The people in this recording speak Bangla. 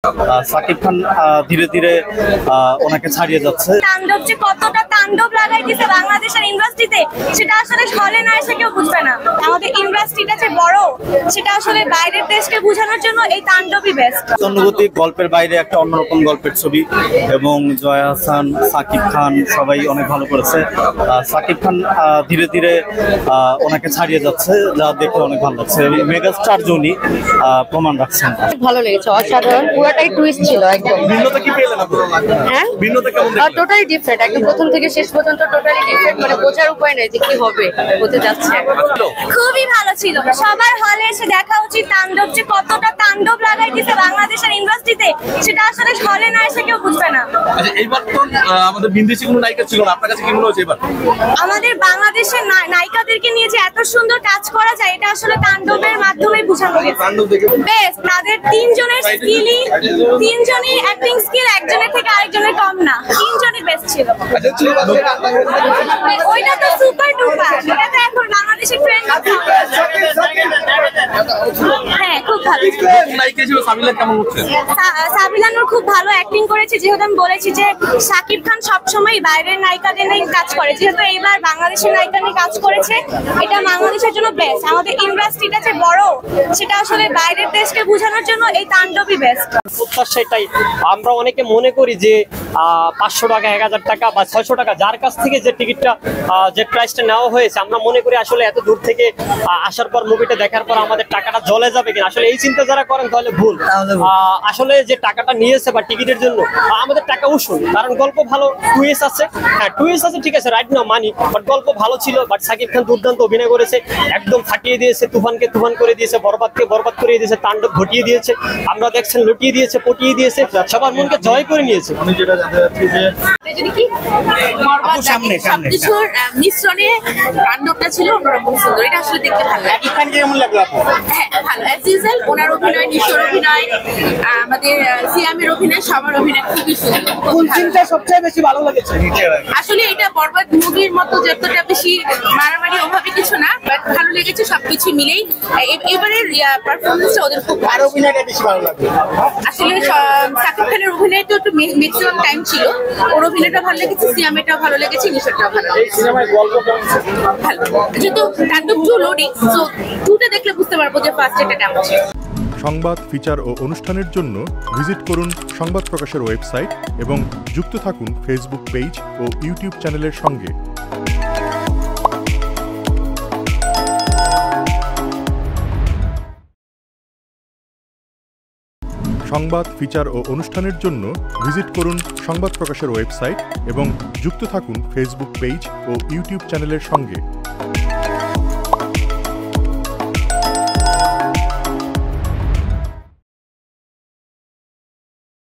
সাকিব খান ধীরে ধীরে ওনাকে ছাড়িয়ে যাচ্ছে। তাণ্ডব যে কতটা তাণ্ডব লাগাই দিছে বাংলাদেশের ইন্ডাস্ট্রিতে সেটা আসলে হলে না এসে কেউ বুঝবে না। আমাদের ইন্ডাস্ট্রিটা যে বড় সেটা আসলে বাইরের দেশকে বোঝানোর জন্য এই তাণ্ডবই বেস্ট। অনুভূতি গল্পের বাইরে একটা অন্যরকম গল্পের ছবি এবং জয়া আহসান, সাকিব খান সবাই অনেক ভালো করেছে। সাকিব খান ধীরে ধীরে ওনাকে ছাড়িয়ে যাচ্ছে, যা দেখে অনেক ভালো লাগছে। মেগাস্টার জনি প্রমাণ রাখছেন। ভালো লেগেছে, অসাধারণ, পুরোটাই টুইস্ট ছিল একদম। ভিন্নতা কি পেলেন আপনারা? হ্যাঁ, ভিন্নতা কেমন দেখলেন? টোটালি ডিফারেন্ট, একদম প্রথম থেকে শেষ পর্যন্ত টোটালি ডিফারেন্ট, মানে বোঝার উপায় নেই যে কি হবে হতে যাচ্ছে। খুবই ভালো ছিল, সবার হলে এসে দেখা উচিত। তাণ্ডব যে কতটা তাণ্ডব লাগাই দিছে বাংলাদেশের ইন্ডাস্ট্রিতে সেটা আসলে হলে না এসে কেউ বুঝবে না। আচ্ছা, এইবার তো আমাদের বিদেশি কোনো নায়িকা ছিল না, আপনার কাছে কি মনে হচ্ছে এবার? আমাদের বাংলাদেশের নায়িকাদেরকে নিয়ে যে এত সুন্দর কাজ করা যায় এটা আসলে তাণ্ডবের মাধ্যমে বোঝানো গেছে। বেস্ট, তাদের তিনজনের স্কিলই, তিনজনই অ্যাক্টিং স্কিল একজনের থেকে আরেকজনের কম না, তিনজনই বেস্ট ছিল। ওইটা তো সুপার ডুপার, এটা তো এখন বাংলাদেশের ট্রেন্ড। হ্যাঁ, খুব ভালো। নায়িকা ছিল সাবিলা, কেমন হচ্ছে? সাবিলা নূর খুব ভালো অ্যাক্টিং করেছে। যেহেতু আমি বলেছি যে সাকিব খান সবসময় বাইরের নায়িকাদের নিয়ে কাজ করে, যেহেতু এইবার বাংলাদেশের নায়িকা নিয়ে কাজ করেছে, এটা বাংলাদেশের জন্য বেস্ট। আমাদের ইন্ডাস্ট্রিটা যে বড় সেটা আসলে বাইরের দেশকে বোঝানোর জন্য এই তাণ্ডবই বেস্ট। সেটাই আমরা অনেকে মনে করি যে 500 টাকা, 1000 টাকা বা 600 টাকা যার কাছ থেকে যে টিকিটটা, যে প্রাইসটা নেওয়া হয়েছে, আমরা মনে করি আসলে এত দূর থেকে আসার পর মুভিটা দেখার পর আমাদের টাকাটা জলে যাবে কিনা। আসলে এই চিন্তা যারা করেন তাহলে ভুল। আসলে যে টাকাটা নিয়েছে বা টিকিটের জন্য আমাদের টাকা উসুল, কারণ গল্প ভালো, টুইস্ট আছে। হ্যাঁ, টুইস্ট আছে, ঠিক আছে, রাইট না মানি, বাট গল্প ভালো ছিল। বাট সাকিব খান দুর্দান্ত অভিনয় করেছে, একদম ফাটিয়ে দিয়েছে, তুফানকে তুফান করে দিয়েছে, বরবাদকে বরবাদ করে দিয়েছে, তাণ্ডব ঘটিয়ে দিয়েছে, আমরা দেখছেন লুটিয়ে দিয়েছে, পটিয়ে দিয়েছে, সবার মনকে জয় করে নিয়েছে। আমি যেটা জানতে চাচ্ছি যে সবকিছুর মিশ্রণে তাণ্ডবটা ছিল অন্যরকম সুন্দর। এটা আসলে দেখতে ভালো লাগে। কেমন লাগলো আপনার? হ্যাঁ, ভালো। অ্যাজ ইউজুয়াল ওনার অভিনয়, নিশোর অভিনয়, আমাদের সিয়ামের অভিনয়, সবার অভিনয় খুবই সুন্দর। কোন সিনটা সবচেয়ে বেশি ভালো লেগেছে? আসলে এটা বরবাদ মুভির মতো যতটা বেশি মারামারি ওভাবে কিছু না, বাট ভালো লেগেছে সবকিছু মিলেই। এবারের পারফরমেন্সটা ওদের খুব ভালো। অভিনয়টা বেশি ভালো লাগলো। আসলে সাকিব খানের অভিনয়টা একটু ম্যাক্সিমাম টাইম ছিল, ওর অভিনয়টা ভালো লেগেছে, সিয়ামেরটাও ভালো লেগেছে, নিশোরটাও ভালো লেগেছে। ভালো, যেহেতু তাণ্ডব 2 লোডিং, সো 2টা দেখলে বুঝতে পারবো যে ফার্স্ট এটা কেমন ছিল। সংবাদ, ফিচার ও অনুষ্ঠানের জন্য ভিজিট করুন সংবাদ প্রকাশের ওয়েবসাইট এবং যুক্ত থাকুন ফেসবুক পেজ ও ইউটিউব চ্যানেলের সঙ্গে। সংবাদ, ফিচার ও অনুষ্ঠানের জন্য ভিজিট করুন সংবাদ প্রকাশের ওয়েবসাইট এবং যুক্ত থাকুন ফেসবুক পেজ ও ইউটিউব চ্যানেলের সঙ্গে।